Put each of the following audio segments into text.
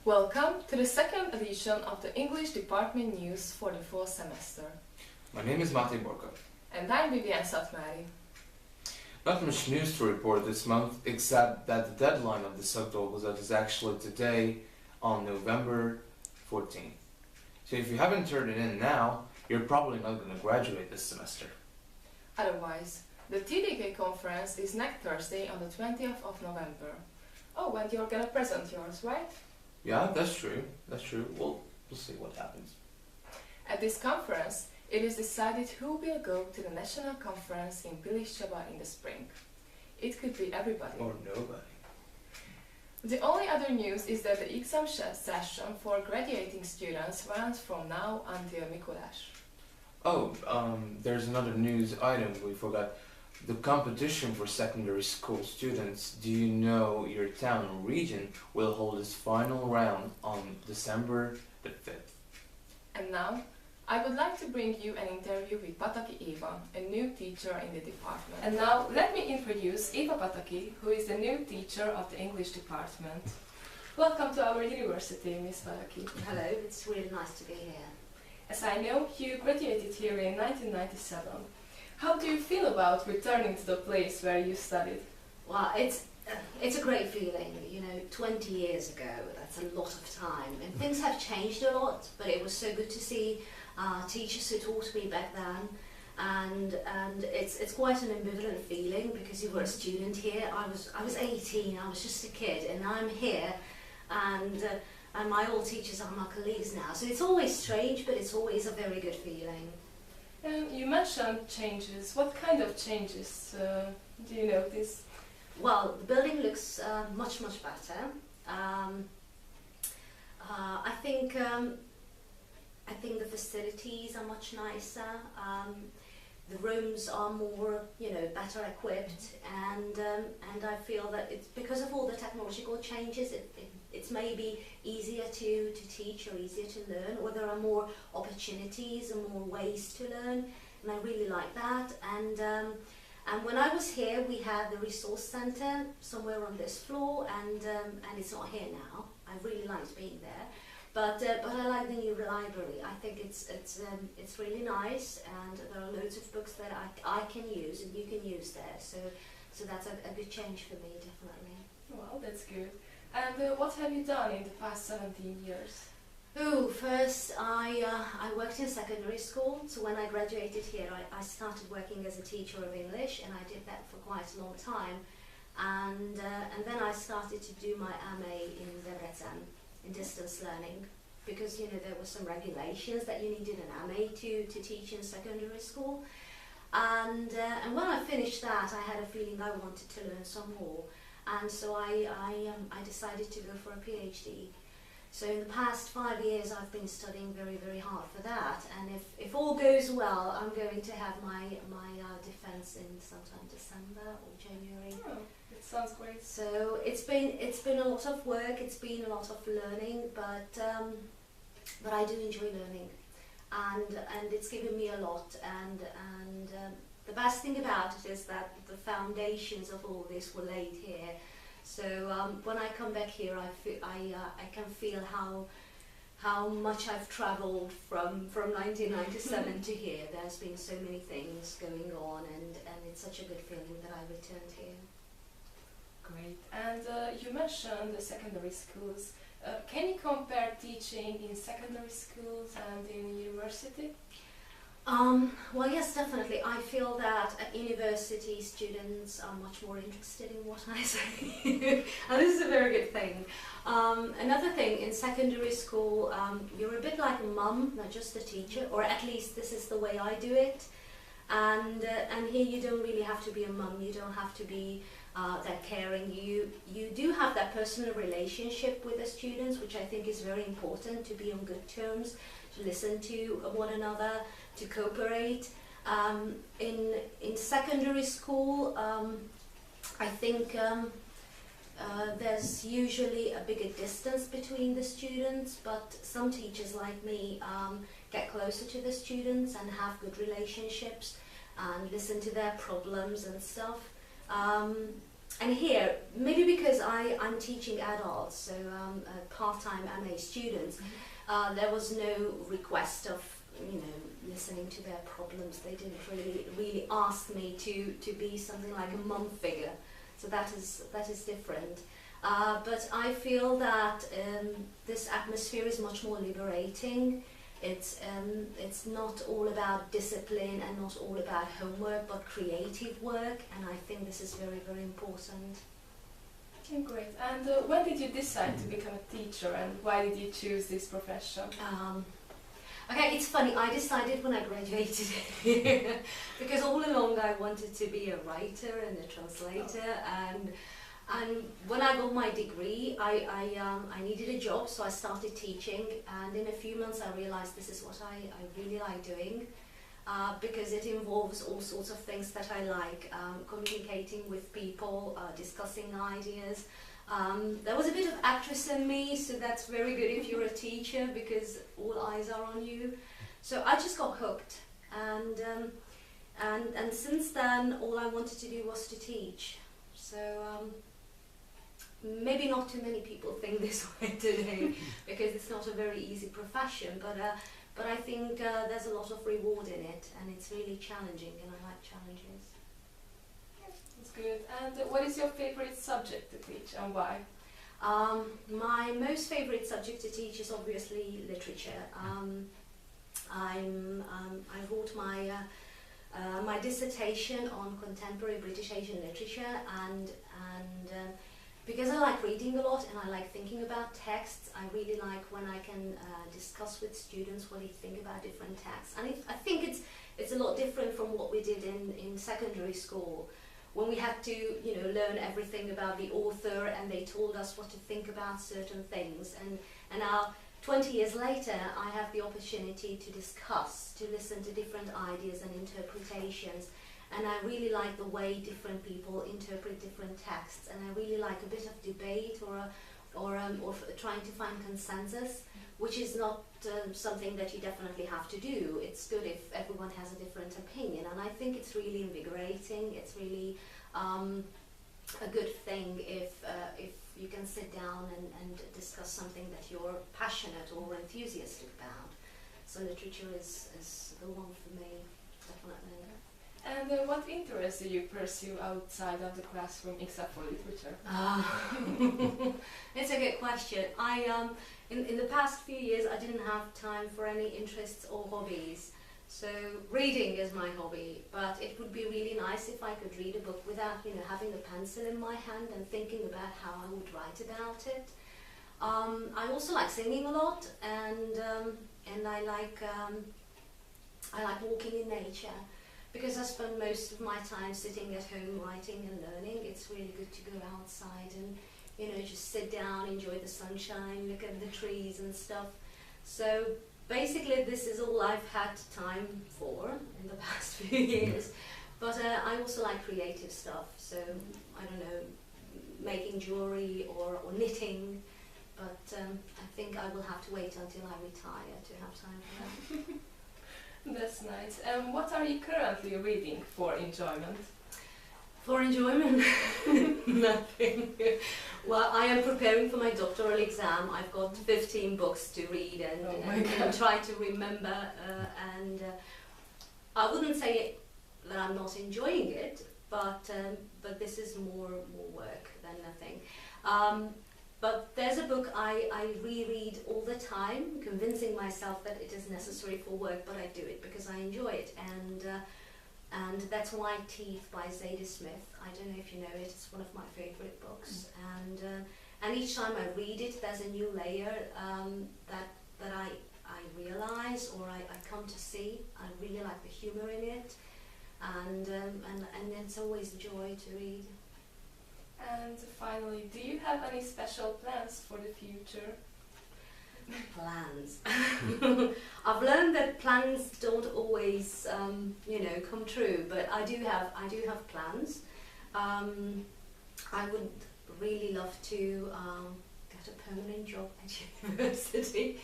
Welcome to the second edition of the English Department News for the fall semester. My name is Mate Borka. And I'm Vivian Satmari. Not much news to report this month, except that the deadline of the Szakdolgozat is actually today on November 14th. So if you haven't turned it in now, you're probably not going to graduate this semester. Otherwise, the TDK conference is next Thursday on the 20th of November. Oh, and you're gonna present yours, right? Yeah, that's true. We'll see what happens. At this conference, it is decided who will go to the national conference in Piliscsaba in the spring. It could be everybody. Or nobody. The only other news is that the exam session for graduating students runs from now until Miskolc. Oh, there's another news item we forgot. The competition for secondary school students, do you know your town or region will hold its final round on December the 5th. And now, I would like to bring you an interview with Pataki Eva, a new teacher in the department. And now, let me introduce Eva Pataki, who is the new teacher of the English department. Welcome to our university, Miss Pataki. Hello, it's really nice to be here. As I know, you graduated here in 1997. How do you feel about returning to the place where you studied? Well, it's a great feeling. 20 years ago, that's a lot of time. And things have changed a lot, but it was so good to see teachers who taught me back then. And it's quite an ambivalent feeling because you were a student here. I was 18, I was just a kid, and I'm here. And my old teachers are my colleagues now. So it's always strange, but it's always a very good feeling. You mentioned changes. What kind of changes do you notice? Well, the building looks much better. I think the facilities are much nicer. The rooms are more, better equipped, and I feel that it's because of all the technological changes. It's maybe easier to teach or easier to learn, or there are more opportunities and more ways to learn, and I really like that. And when I was here, we had the resource centre somewhere on this floor, and it's not here now. I really liked being there, but I like the new library. I think it's really nice, and there are loads of books that I can use and you can use there. So that's a good change for me, definitely. Well, that's good. And what have you done in the past 17 years? Oh, first I worked in secondary school. So when I graduated here, I started working as a teacher of English, and I did that for quite a long time. And then I started to do my MA in Debrecen, in distance learning, because there were some regulations that you needed an MA to teach in secondary school. And when I finished that, I had a feeling I wanted to learn some more. And so I decided to go for a PhD. So in the past 5 years I've been studying very, very hard for that. And if all goes well, I'm going to have my defense in sometime December or January. Oh, it sounds great. So it's been a lot of work, it's been a lot of learning, but I do enjoy learning, and it's given me a lot. And the best thing about it is that the foundations of all this were laid here. So when I come back here, I can feel how much I've travelled from 1997 to here. There's been so many things going on, and it's such a good feeling that I returned here. Great. And you mentioned the secondary schools. Can you compare teaching in secondary schools and in university? Well, yes, definitely. I feel that at university students are much more interested in what I say. And this is a very good thing. Another thing, in secondary school, you're a bit like a mum, not just a teacher, or at least this is the way I do it. And here you don't really have to be a mum, you don't have to be that caring. You do have that personal relationship with the students, which I think is very important, to be on good terms, to listen to one another, to cooperate. In secondary school, I think there's usually a bigger distance between the students, but some teachers like me get closer to the students and have good relationships and listen to their problems and stuff. and here, maybe because I'm teaching adults, so part-time MA students, there was no request of, you know, listening to their problems. They didn't really ask me to be something like a mum figure. So that is different. But I feel that this atmosphere is much more liberating. It's not all about discipline and not all about homework, but creative work, and I think this is very, very important. Okay, great. And when did you decide to become a teacher, and why did you choose this profession? Okay, it's funny, I decided when I graduated because all along I wanted to be a writer and a translator, and when I got my degree I needed a job, so I started teaching, and in a few months I realized this is what I really like doing, because it involves all sorts of things that I like, communicating with people, discussing ideas. There was a bit of actress in me, so that's very good if you're a teacher because all eyes are on you. So I just got hooked, and since then all I wanted to do was to teach. So maybe not too many people think this way today because it's not a very easy profession, but I think there's a lot of reward in it, and it's really challenging, and I like challenges. That's good. And what is your favorite subject to teach, and why? My most favorite subject to teach is obviously literature. I wrote my dissertation on contemporary British Asian literature, and because I like reading a lot and I like thinking about texts, I really like when I can discuss with students what they think about different texts. And I think it's a lot different from what we did in secondary school, when we had to, you know, learn everything about the author and they told us what to think about certain things. And now, 20 years later, I have the opportunity to discuss, to listen to different ideas and interpretations. And I really like the way different people interpret different texts, and I really like a bit of debate or trying to find consensus, which is not something that you definitely have to do. It's good if everyone has a different opinion, and I think it's really invigorating. It's really a good thing if you can sit down and discuss something that you're passionate or enthusiastic about. So literature is the one for me, definitely. And what interests do you pursue outside of the classroom except for literature? It's a good question. In the past few years I didn't have time for any interests or hobbies. So reading is my hobby, but it would be really nice if I could read a book without, you know, having a pencil in my hand and thinking about how I would write about it. I also like singing a lot, and I like walking in nature. Because I spend most of my time sitting at home writing and learning, it's really good to go outside and, you know, just sit down, enjoy the sunshine, look at the trees and stuff. So basically this is all I've had time for in the past few years. But I also like creative stuff, so I don't know, making jewellery or knitting. But I think I will have to wait until I retire to have time for that. That's nice. And what are you currently reading for enjoyment? For enjoyment? Nothing. Well, I am preparing for my doctoral exam. I've got 15 books to read and try to remember. I wouldn't say that I'm not enjoying it, but this is more work than nothing. But there's a book I reread all the time, convincing myself that it is necessary for work, but I do it because I enjoy it. And that's White Teeth by Zadie Smith. I don't know if you know it, it's one of my favourite books. And each time I read it, there's a new layer that I realise or I come to see. I really like the humour in it, and it's always a joy to read. And finally, do you have any special plans for the future? Plans. I've learned that plans don't always, come true. But I do have plans. I would really love to get a permanent job at university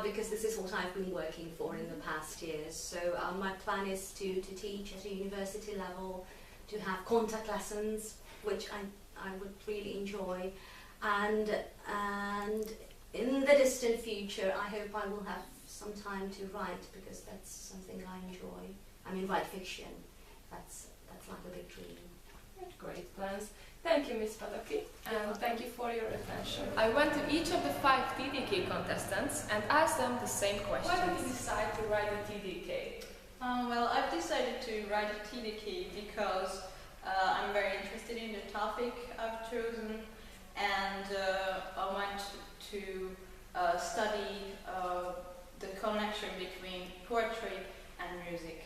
because this is what I've been working for in the past years. So my plan is to teach at a university level, to have contact lessons, which I I would really enjoy, and in the distant future, I hope I will have some time to write, because that's something I enjoy. I mean, write fiction. That's like a big dream. Great plans. Thank you, Ms. Pataki, and thank you for your attention. I went to each of the 5 TDK contestants and asked them the same question. Why did you decide to write a TDK? Well, I've decided to write a TDK because I'm very interested in the topic I've chosen, and I want to study the connection between poetry and music.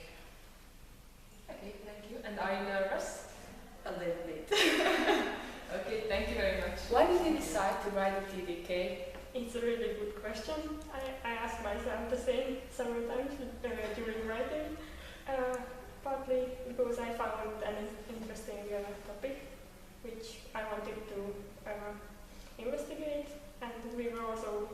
Okay, thank you. And are you nervous? A little bit. Okay, thank you very much. Why did you decide to write a TDK? It's a really good question. I asked myself the same several times during writing, partly because I found an interesting topic which I wanted to investigate, and we were also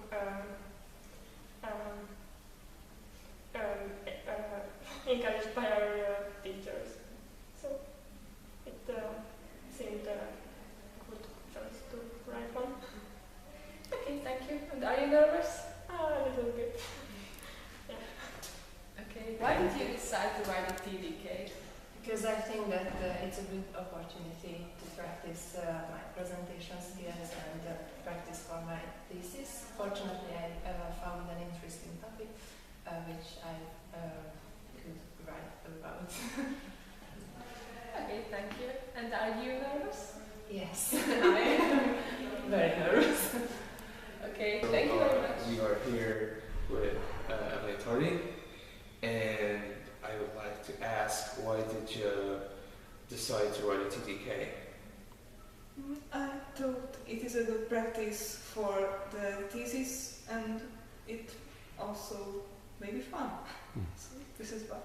encouraged by our teachers. So it seemed a good choice to write one. Okay, thank you. And are you nervous? A little bit. Yeah. Okay. Why did you decide to write a TDK? Because I think that it's a good opportunity to practice my presentation skills and practice for my thesis. Fortunately, I found an interesting topic which I could write about. Okay, thank you. And are you nervous? Yes, I am very nervous. Okay, thank you very much. We are here with Emily Tardy, and I would like to ask, why did you decide to write a TDK? I thought it is a good practice for the thesis, and it also may be fun. So this is why.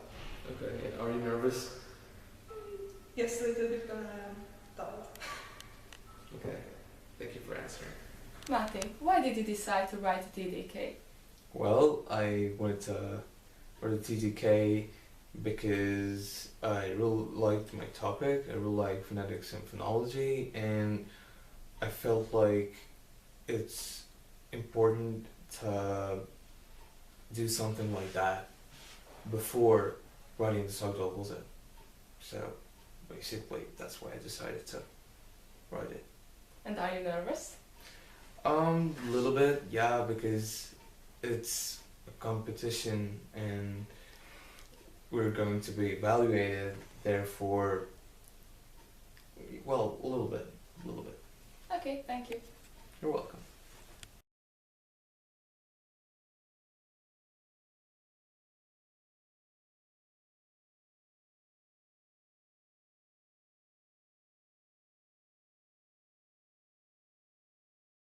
Okay, and are you nervous? Yes, a little bit, but I am doubt. Okay, thank you for answering. Martin, why did you decide to write a TDK? Well, I wanted to write a TDK because I really liked my topic. I really like phonetics and phonology, and I felt like it's important to do something like that before writing the subtitles in. So basically, that's why I decided to write it. And are you nervous? A little bit, yeah, because it's a competition and we're going to be evaluated, therefore, well, a little bit. Okay, thank you. You're welcome.